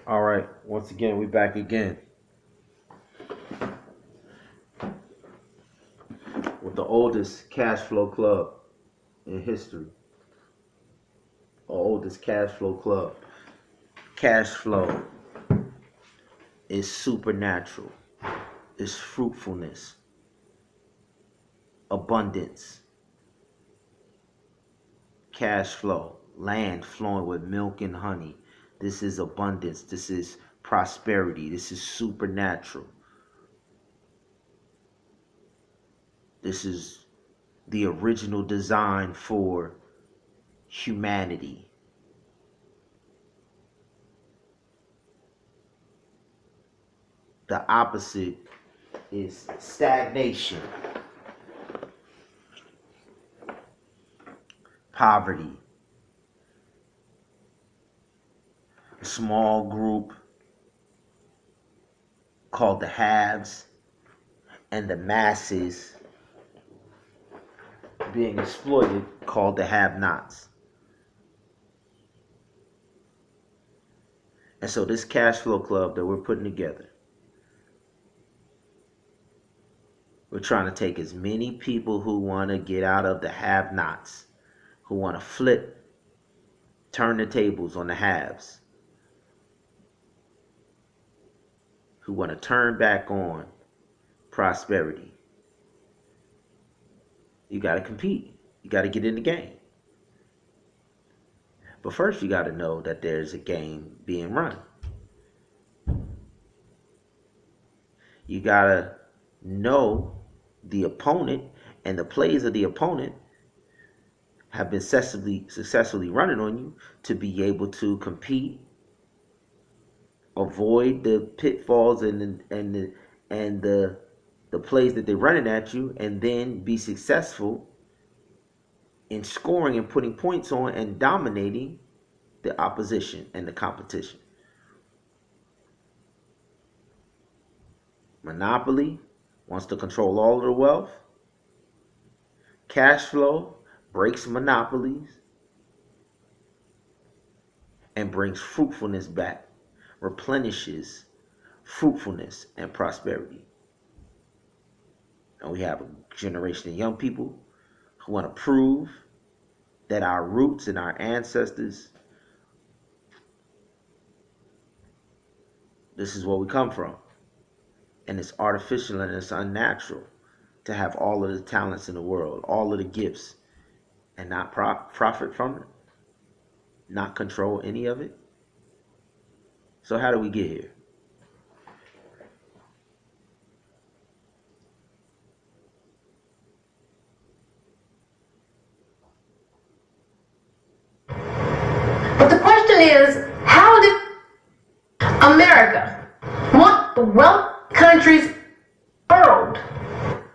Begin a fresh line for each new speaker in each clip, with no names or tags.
All right, once again, we back again with the oldest cash flow club in history. Our oldest cash flow club. Cash flow is supernatural, it's fruitfulness, abundance, cash flow, land flowing with milk and honey. This is abundance, this is prosperity, this is supernatural. This is the original design for humanity. The opposite is stagnation, poverty, a small group called the haves, and the masses being exploited called the have-nots. And so this cash flow club that we're putting together, we're trying to take as many people who want to get out of the have-nots, who want to flip, turn the tables on the haves, who want to turn back on prosperity. You got to compete. You got to get in the game. But first, you got to know that there's a game being run. You got to know the opponent, and the plays of the opponent have been successfully running on you to be able to compete, avoid the pitfalls and the plays that they're running at you, and then be successful in scoring and putting points on and dominating the opposition and the competition. Monopoly wants to control all of the wealth. Cash flow breaks monopolies and brings fruitfulness back, replenishes fruitfulness and prosperity. And we have a generation of young people who want to prove that our roots and our ancestors, this is where we come from. And it's artificial and it's unnatural to have all of the talents in the world, all of the gifts, and not profit from it, not control any of it. So how do we get here?
But the question is, how did America, one of the wealthy countries in the world,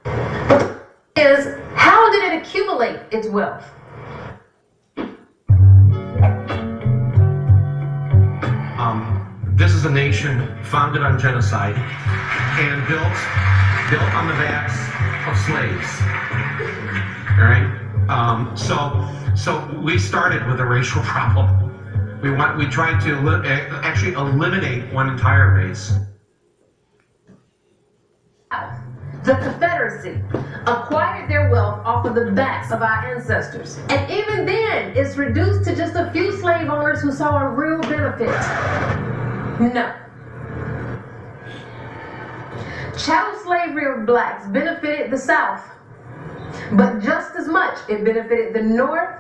but the question is, how did it accumulate its wealth?
This is a nation founded on genocide and built on the backs of slaves. All right. So we started with a racial problem. We tried to actually eliminate one entire race.
The Confederacy acquired their wealth off of the backs of our ancestors. And even then, it's reduced to just a few slave owners who saw a real benefit. No. Chattel slavery of blacks benefited the South, but just as much it benefited the North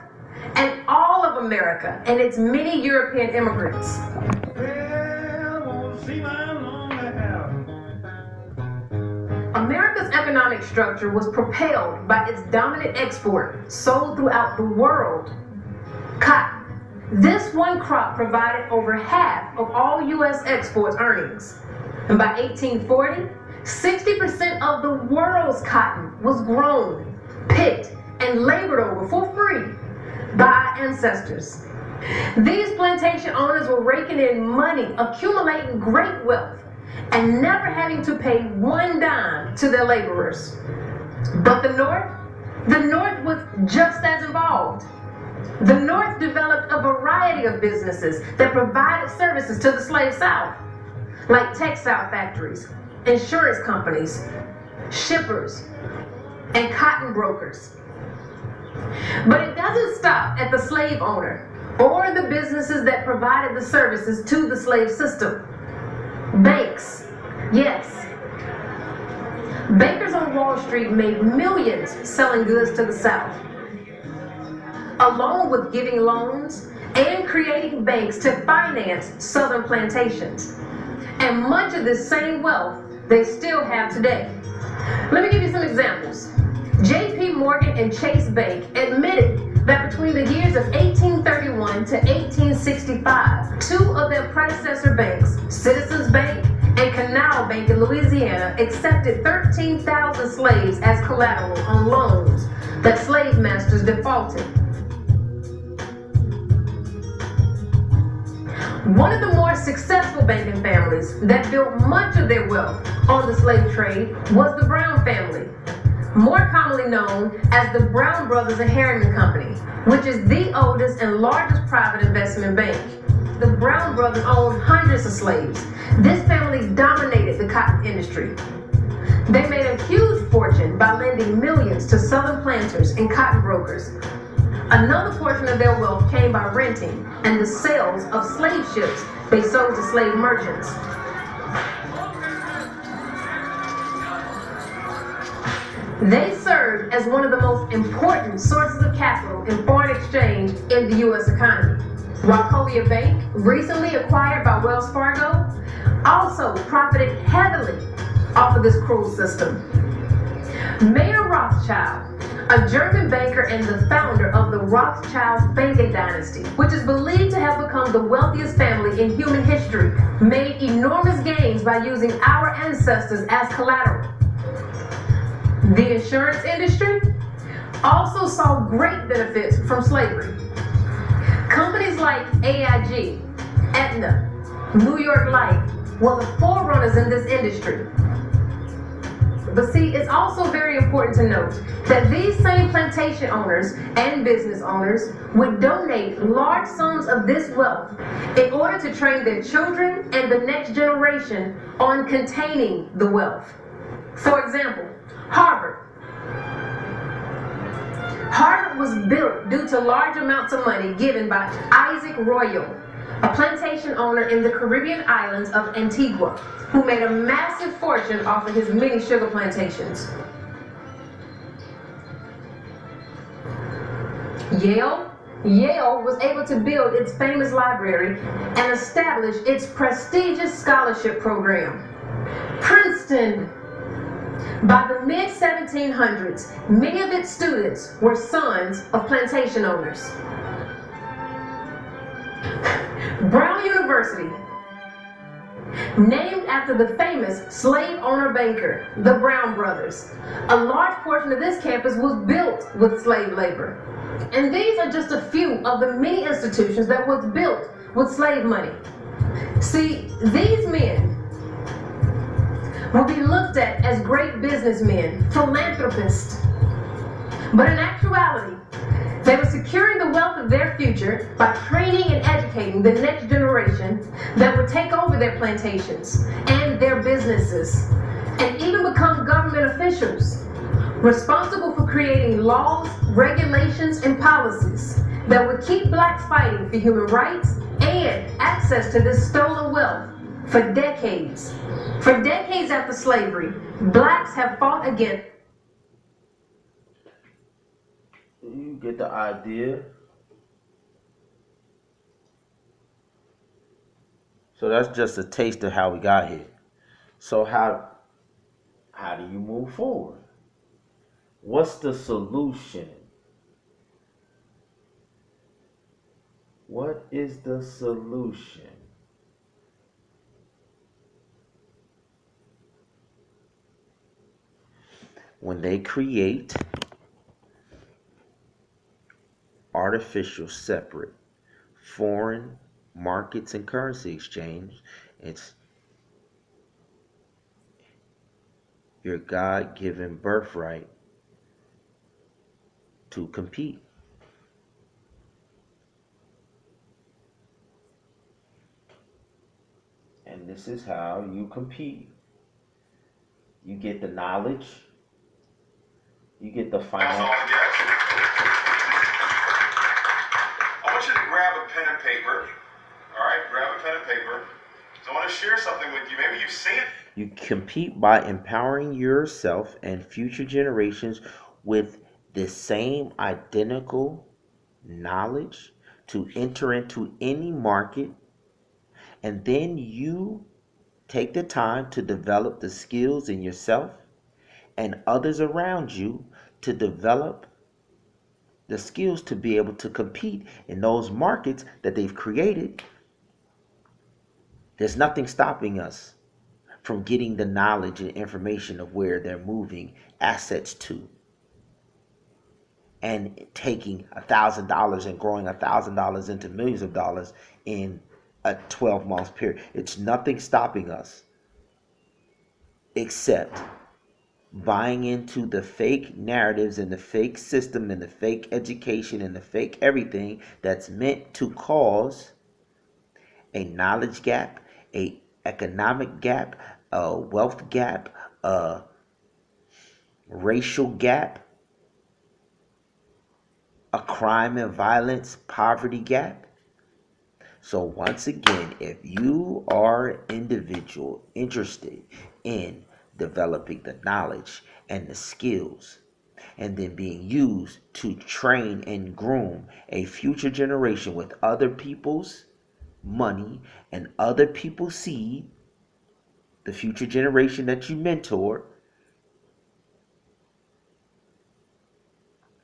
and all of America and its many European immigrants. America's economic structure was propelled by its dominant export, sold throughout the world, cotton. This one crop provided over half of all U.S. exports earnings. And by 1840, 60% of the world's cotton was grown, picked, and labored over for free by our ancestors. These plantation owners were raking in money, accumulating great wealth, and never having to pay one dime to their laborers. But the North was just as involved. The North developed a variety of businesses that provided services to the slave South, like textile factories, insurance companies, shippers, and cotton brokers. But it doesn't stop at the slave owner or the businesses that provided the services to the slave system. Banks, yes. Bankers on Wall Street made millions selling goods to the South, along with giving loans and creating banks to finance Southern plantations. And much of this same wealth they still have today. Let me give you some examples. J.P. Morgan and Chase Bank admitted that between the years of 1831 to 1865, two of their predecessor banks, Citizens Bank and Canal Bank in Louisiana, accepted 13,000 slaves as collateral on loans that slave masters defaulted. One of the more successful banking families that built much of their wealth on the slave trade was the Brown family, more commonly known as the Brown Brothers and Harriman Company, which is the oldest and largest private investment bank. The Brown Brothers owned hundreds of slaves. This family dominated the cotton industry. They made a huge fortune by lending millions to Southern planters and cotton brokers. Another portion of their wealth came by renting and the sales of slave ships they sold to slave merchants. They served as one of the most important sources of capital in foreign exchange in the U.S. economy. Wachovia Bank, recently acquired by Wells Fargo, also profited heavily off of this cruel system. Mayer Rothschild, a German banker and the founder of the Rothschild banking dynasty, which is believed to have become the wealthiest family in human history, made enormous gains by using our ancestors as collateral. The insurance industry also saw great benefits from slavery. Companies like AIG, Aetna, New York Life were the forerunners in this industry. But see, it's also very important to note that these same plantation owners and business owners would donate large sums of this wealth in order to train their children and the next generation on containing the wealth. For example, Harvard. Harvard was built due to large amounts of money given by Isaac Royal, a plantation owner in the Caribbean islands of Antigua, who made a massive fortune off of his many sugar plantations. Yale was able to build its famous library and establish its prestigious scholarship program. Princeton. By the mid-1700s, many of its students were sons of plantation owners. Brown University, named after the famous slave owner banker, the Brown Brothers. A large portion of this campus was built with slave labor. And these are just a few of the many institutions that was built with slave money. See, these men will be looked at as great businessmen, philanthropists. But in actuality, they were securing the wealth of their future by training and educating the next generation that would take over their plantations and their businesses, and even become government officials, responsible for creating laws, regulations, and policies that would keep blacks fighting for human rights and access to this stolen wealth for decades. For decades after slavery, blacks have fought against.
You get the idea. So that's just a taste of how we got here. So how do you move forward? What's the solution? What is the solution? When they create artificial separate foreign markets and currency exchange, it's your God-given birthright to compete. And this is how you compete. You get the knowledge, you get the financial.
I want you to grab a pen and paper. All right, grab a pen and paper. So I want to share something with you. Maybe you've seen it.
You compete by empowering yourself and future generations with the same identical knowledge to enter into any market, and then you take the time to develop the skills in yourself and others around you to develop the skills to be able to compete in those markets that they've created. There's nothing stopping us from getting the knowledge and information of where they're moving assets to, and taking $1,000 and growing $1,000 into millions of dollars in a 12-month period. It's nothing stopping us except buying into the fake narratives and the fake system and the fake education and the fake everything that's meant to cause a knowledge gap, a economic gap, a wealth gap, a racial gap, a crime and violence poverty gap. So once again, if you are an individual interested in developing the knowledge and the skills and then being used to train and groom a future generation with other people's money and other people's seed, the future generation that you mentor,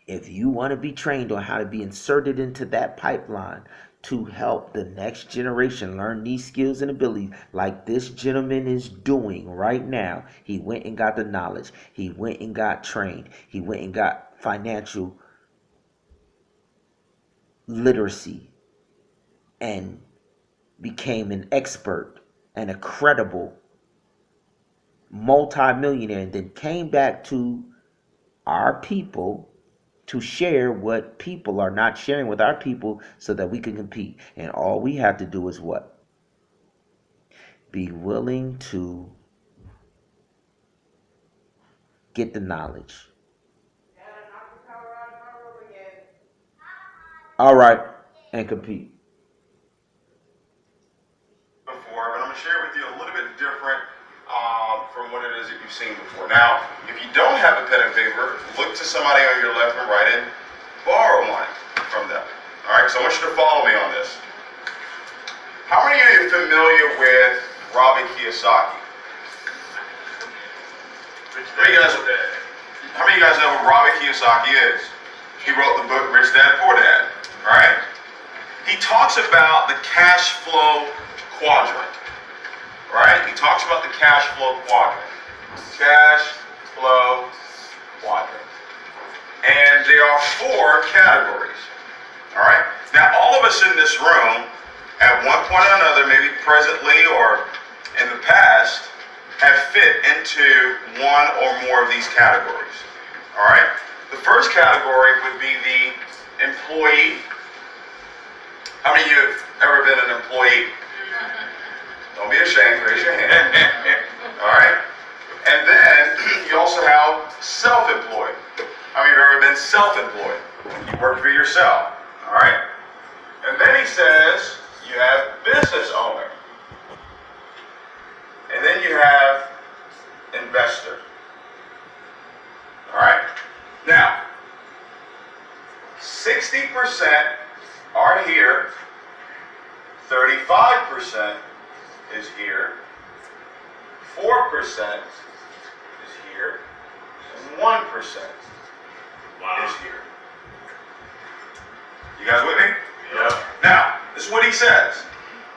if you want to be trained on how to be inserted into that pipeline to help the next generation learn these skills and abilities like this gentleman is doing right now. He went and got the knowledge. He went and got trained. He went and got financial literacy and became an expert and a credible multi-millionaire, and then came back to our people to share what people are not sharing with our people so that we can compete. And all we have to do is what? Be willing to get the knowledge. All right, and compete.
Before, but I'm going to share it with you a little bit different from what it is that you've seen before. Now, if you don't have a pen and paper, look to somebody on your left and right and borrow money from them. All right, so I want you to follow me on this. How many of you are familiar with Robert Kiyosaki? How many of you guys know who Robert Kiyosaki is? He wrote the book Rich Dad Poor Dad. All right? He talks about the cash flow quadrant. All right? He talks about the cash flow quadrant. Cash flow quadrant. And there are 4 categories. All right? Now, all of us in this room, at one point or another, maybe presently or in the past, have fit into one or more of these categories. All right? The first category would be the employee. How many of you have ever been an employee? Don't be ashamed, raise your hand. All right? And then you also have self-employed. How many of you have ever been self-employed? You work for yourself. All right? And then he says you have business owner. And then you have investor. All right? Now, 60% are here, 35% is here, 4% is here, and 1% is here. You guys with me? Yeah. Now, this is what he says.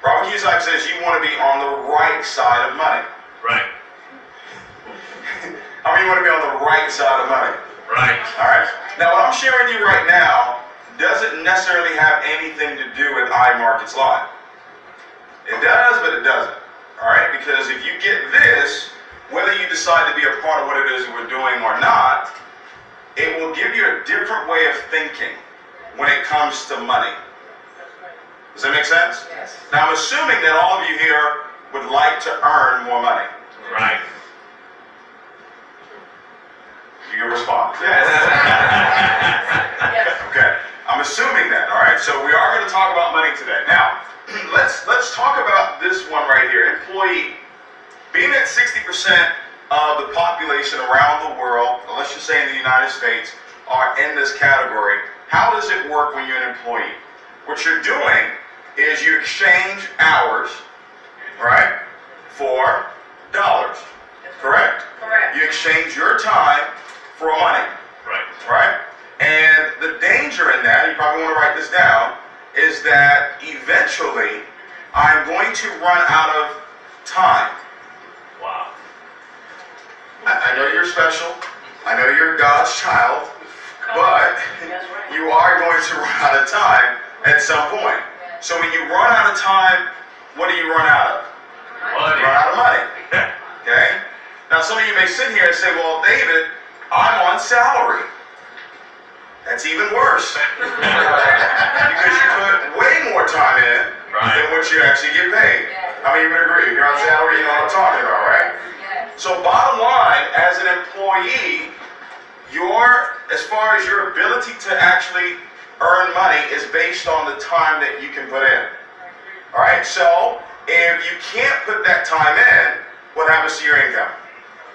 Robert Kiyosaki says you want to be on the right side of money.
Right.
How many want to be on the right side of money?
Right.
All right. Now, what I'm sharing with you right now doesn't necessarily have anything to do with iMarkets Live. It does, but it doesn't. All right? Because if you get this, whether you decide to be a part of what it is that we're doing or not, it will give you a different way of thinking when it comes to money. Does that make sense?
Yes.
Now, I'm assuming that all of you here would like to earn more money?
Right.
You can respond. Yes. Okay. I'm assuming that. All right. So we are going to talk about money today. Now, let's talk about this one right here. Employee. Being that 60% of the population around the world, let's just say in the United States, are in this category, how does it work when you're an employee? What you're doing is you exchange hours, right, for dollars. Correct?
Correct.
You exchange your time for money.
Right.
Right? And the danger in that, you probably want to write this down, is that eventually I'm going to run out of time.
Wow.
I know you're special. I know you're God's child. But you are going to run out of time at some point. So when you run out of time, what do you run out of?
Money.
You run out of money. Okay? Now some of you may sit here and say, well, David, I'm on salary. That's even worse. Because you put way more time in than what you actually get paid. I mean, you would agree. If you're on salary, you know what I'm talking about, right? So bottom line, as an employee, as far as your ability to actually earn money is based on the time that you can put in. All right, so if you can't put that time in, what happens to your income?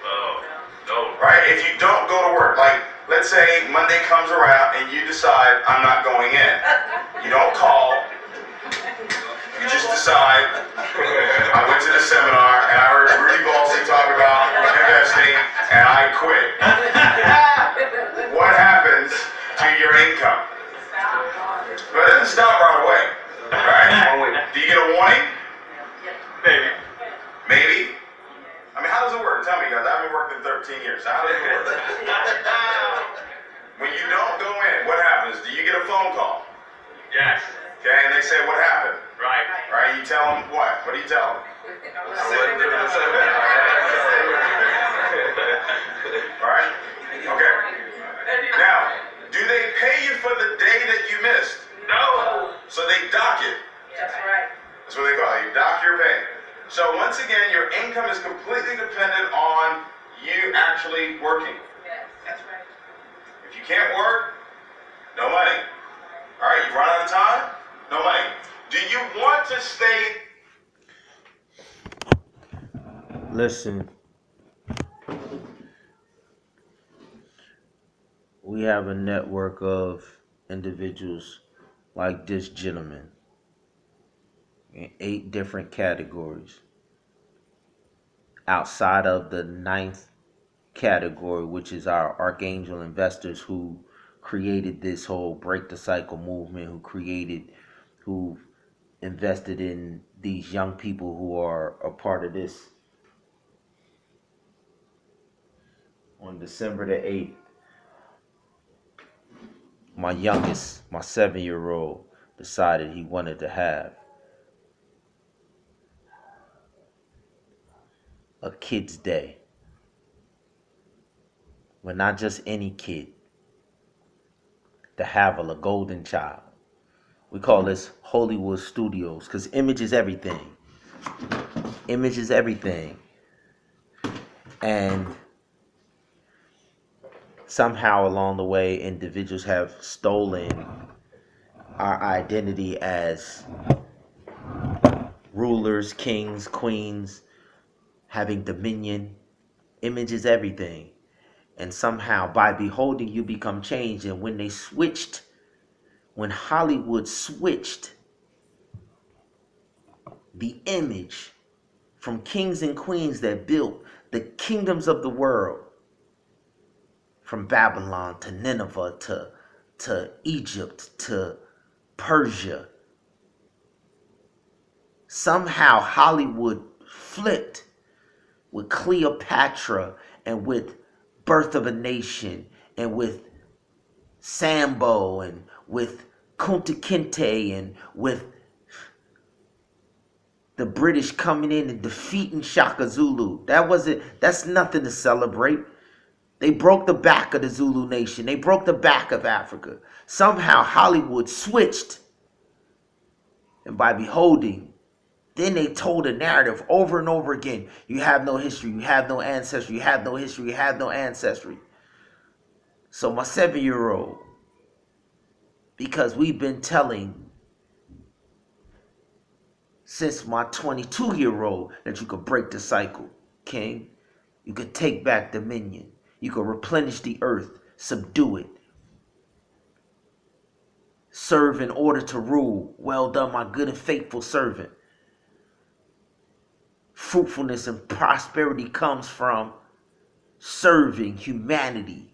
Oh, no.
Right, if you don't go to work, like let's say Monday comes around and you decide I'm not going in. You don't call, you just decide, I went to the seminar and I heard Rudy Balsey talk about investing and I quit. What happens to your income? But it doesn't stop right away, right? Do you get a warning?
Maybe.
Maybe? I mean, how does it work? Tell me, guys. I haven't worked in 13 years. How does it work? When you don't go in, what happens? Do you get a phone call?
Yes.
Okay, and they say, what happened?
Right.
Right? You tell them what? What do you tell them? Right? Okay. Now, do they pay you for the day that you missed?
No.
So they dock it.
That's right.
That's what they call it. You dock your pay. So once again, your income is completely dependent on you actually working.
That's right.
If you can't work, no money. All right, you run out of time, no money. Do you want to stay?
Listen, we have a network of individuals like this gentleman in 8 different categories. Outside of the 9th category, which is our Archangel investors who created this whole break the cycle movement, who invested in these young people who are a part of this. On December the 8th, my youngest, my 7-year-old, decided he wanted to have a kid's day. But not just any kid. The Havillah, golden child. We call this Holywood Studios because image is everything. Image is everything. And somehow along the way, individuals have stolen our identity as rulers, kings, queens, having dominion. Image is everything. And somehow by beholding you become changed. And when Hollywood switched the image from kings and queens that built the kingdoms of the world, from Babylon to Nineveh to Egypt to Persia, somehow Hollywood flipped with Cleopatra and with Birth of a Nation and with Sambo and with Kunta Kinte and with the British coming in and defeating Shaka Zulu. That's nothing to celebrate. They broke the back of the Zulu nation. They broke the back of Africa. Somehow Hollywood switched. And by beholding Then they told a narrative over and over again. You have no history. You have no ancestry. You have no history. You have no ancestry. So my 7-year-old, because we've been telling since my 22-year-old that you could break the cycle, King. You could take back dominion. You could replenish the earth, subdue it. Serve in order to rule. Well done, my good and faithful servant. Fruitfulness and prosperity comes from serving humanity.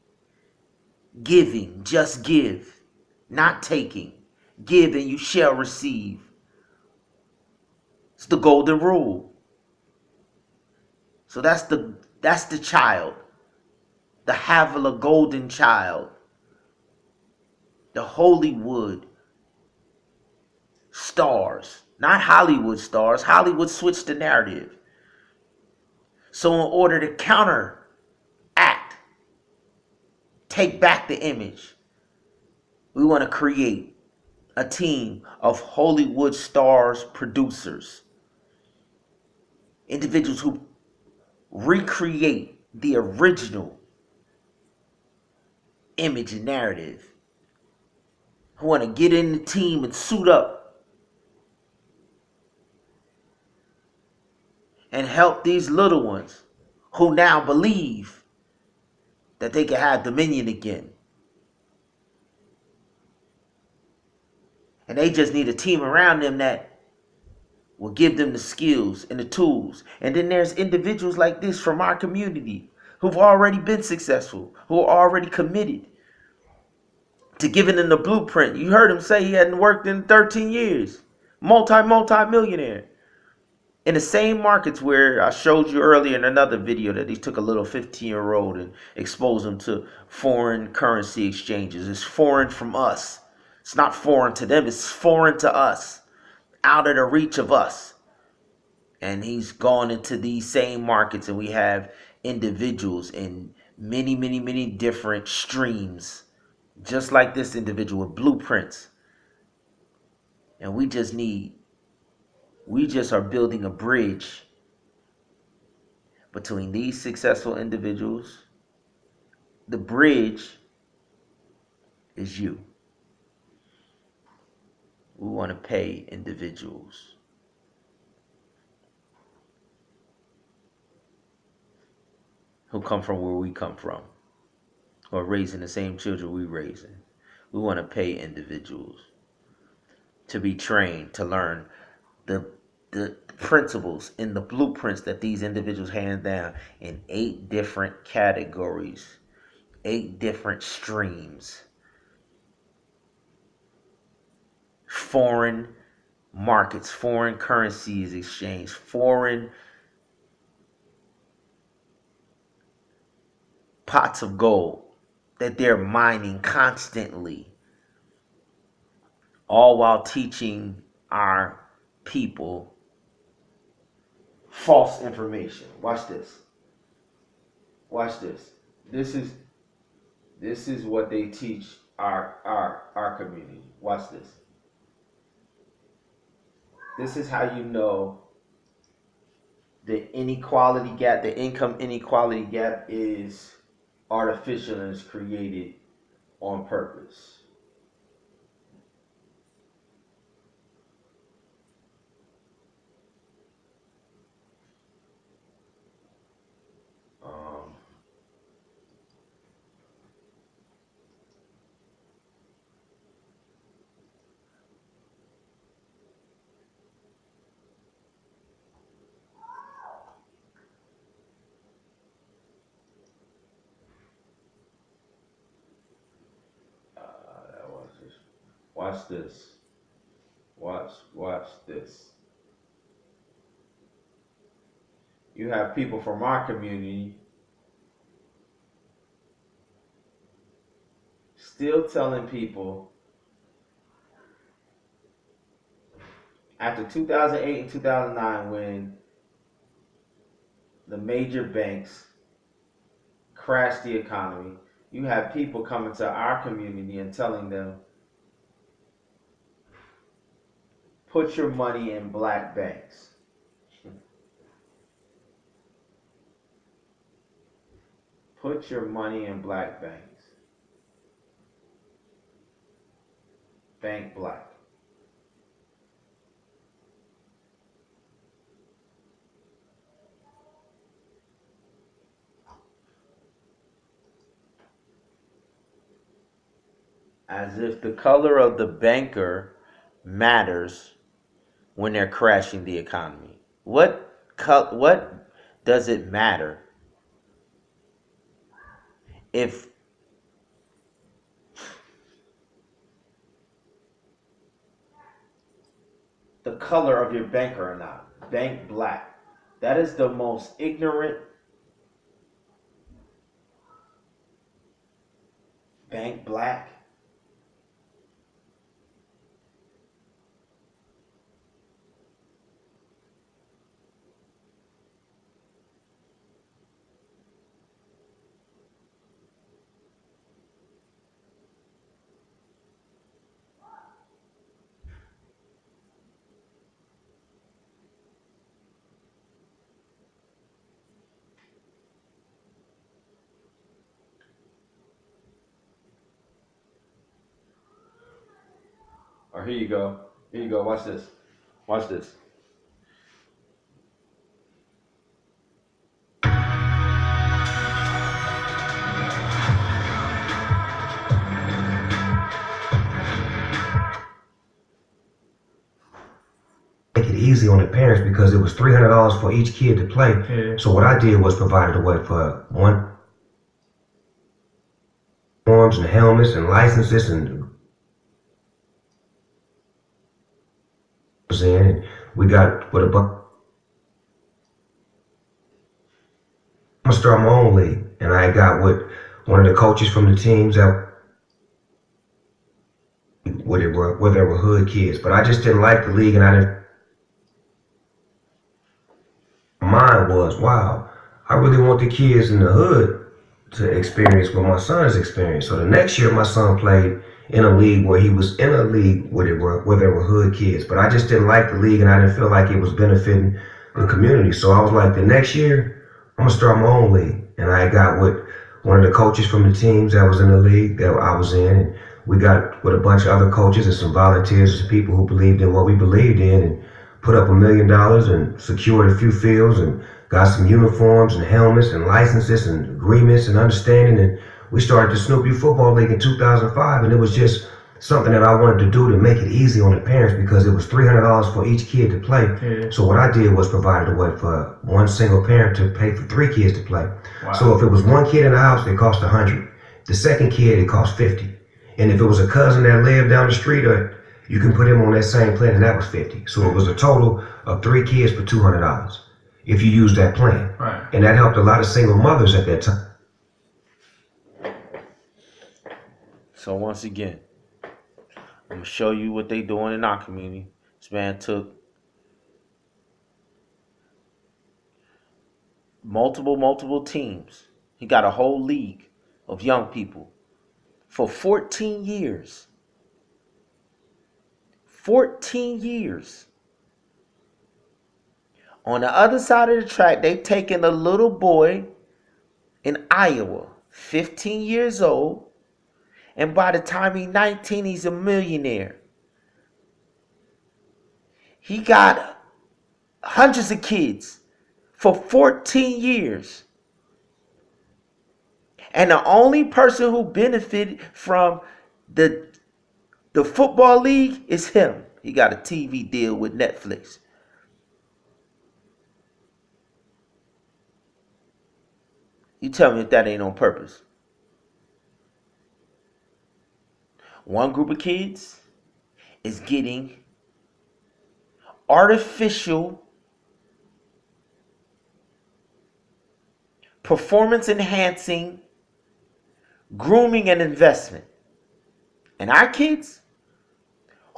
Giving, just give, not taking. Give and you shall receive. It's the golden rule. So that's the child. The Havillah golden child. The Holywood stars. Not Hollywood stars. Hollywood switched the narrative. So in order to counteract, take back the image, we want to create a team of Hollywood stars producers. Individuals who recreate the original image and narrative. Who want to get in the team and suit up and help these little ones who now believe that they can have dominion again. And they just need a team around them that will give them the skills and the tools. And then there's individuals like this from our community who've already been successful, who are already committed to giving them the blueprint. You heard him say he hadn't worked in 13 years. Multi-millionaire. In the same markets where I showed you earlier in another video that he took a little 15-year-old and exposed him to foreign currency exchanges. It's foreign from us. It's not foreign to them. It's foreign to us. Out of the reach of us. And he's gone into these same markets, and we have individuals in many different streams, just like this individual with blueprints. And we just are building a bridge between these successful individuals. The bridge is you. We want to pay individuals who come from where we come from, who are raising the same children we're raising. We want to pay individuals to be trained, to learn the principles and the blueprints that these individuals hand down in 8 different categories, 8 different streams. Foreign markets, foreign currencies exchanged, foreign pots of gold that they're mining constantly, all while teaching our people false information. Watch this. Watch this. This is what they teach our community. Watch this. This is how you know the inequality gap, the income inequality gap is artificial and is created on purpose. Watch this. Watch this. You have people from our community still telling people after 2008 and 2009 when the major banks crashed the economy, you have people coming to our community and telling them, put your money in black banks. Put your money in black banks. Bank black. As if the color of the banker matters when they're crashing the economy. What does it matter if the color of your banker or not? Bank black. That is the most ignorant. Bank black. Or here you go. Here you go. Watch this. Watch this.
Make it easy on the parents because it was $300 for each kid to play. Yeah. So what I did was provided a way for one forms and helmets and licenses and and we got with a bunch. I'm gonna start my own league, and I got with one of the coaches from the teams that where there were hood kids, but I just didn't like the league, and I didn't. Mine was, wow, I really want the kids in the hood to experience what my son has experienced. So the next year, my son played in a league where he was in a league where there were hood kids, but I just didn't like the league, and I didn't feel like it was benefiting the community. So I was like, the next year, I'm gonna start my own league, and I got with one of the coaches from the teams that was in the league that I was in, and we got with a bunch of other coaches and some volunteers and some people who believed in what we believed in, and put up $1 million and secured a few fields and got some uniforms and helmets and licenses and agreements and understanding. And we started the Snoopy Football League in 2005, and it was just something that I wanted to do to make it easy on the parents because it was $300 for each kid to play. Yeah. So what I did was provided a way for one single parent to pay for 3 kids to play. Wow. So if it was one kid in the house, it cost $100. The second kid, it cost $50. And if it was a cousin that lived down the street, you can put him on that same plan, and that was $50. So it was a total of 3 kids for $200 if you use that plan. Right. And that helped a lot of single mothers at that time.
So once again, I'm gonna show you what they doing in our community. This man took multiple teams. He got a whole league of young people for 14 years. 14 years. On the other side of the track, they taking a little boy in Iowa, 15 years old, and by the time he's 19, he's a millionaire. He got hundreds of kids for 14 years. And the only person who benefited from the football league is him. He got a TV deal with Netflix. You tell me if that ain't on purpose. One group of kids is getting artificial performance enhancing grooming and investment. And our kids,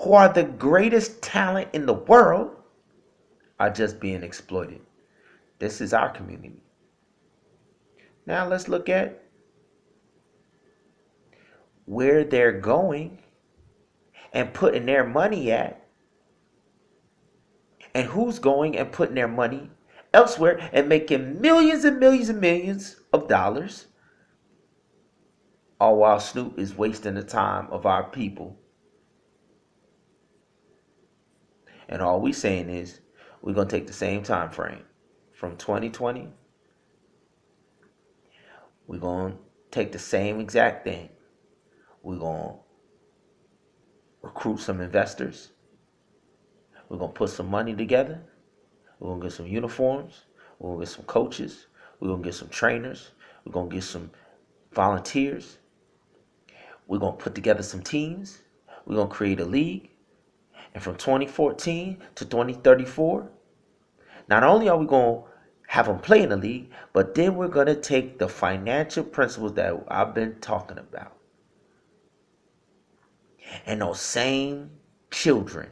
who are the greatest talent in the world, are just being exploited. This is our community. Now let's look at where they're going and putting their money at, and who's going and putting their money elsewhere and making millions and millions and millions of dollars all while Snoop is wasting the time of our people. And all we saying is we're going to take the same time frame from 2020. We're going to take the same exact thing. We're going to recruit some investors. We're going to put some money together. We're going to get some uniforms. We're going to get some coaches. We're going to get some trainers. We're going to get some volunteers. We're going to put together some teams. We're going to create a league. And from 2014 to 2034, not only are we going to have them play in the league, but then we're going to take the financial principles that I've been talking about. And those same children,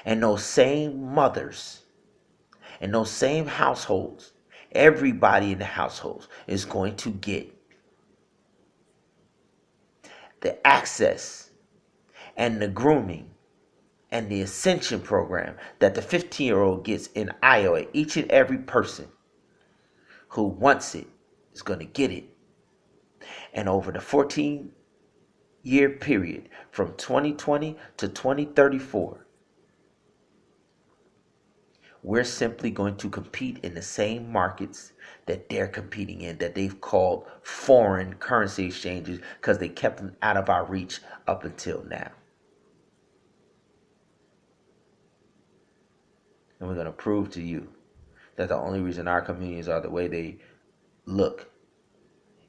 and those same mothers, and those same households, everybody in the households is going to get the access and the grooming and the ascension program that the 15-year-old gets in Iowa. Each and every person who wants it is going to get it. And over the 14-year period from 2020 to 2034, we're simply going to compete in the same markets that they're competing in, that they've called foreign currency exchanges because they kept them out of our reach up until now. And we're going to prove to you that the only reason our communities are the way they look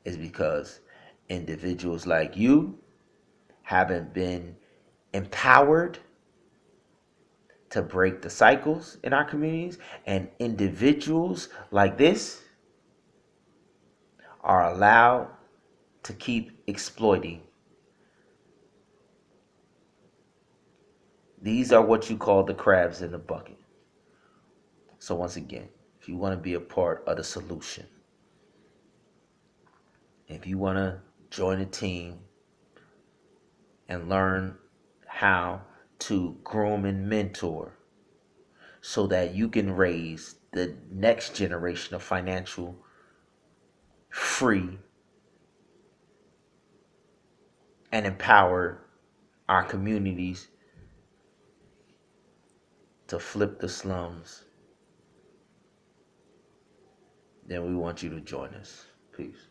is because individuals like you haven't been empowered to break the cycles in our communities, and individuals like this are allowed to keep exploiting. These are what you call the crabs in the bucket. So once again, if you want to be a part of the solution, if you want to join a team and learn how to groom and mentor so that you can raise the next generation of financial free and empower our communities to flip the slums, then we want you to join us. Peace.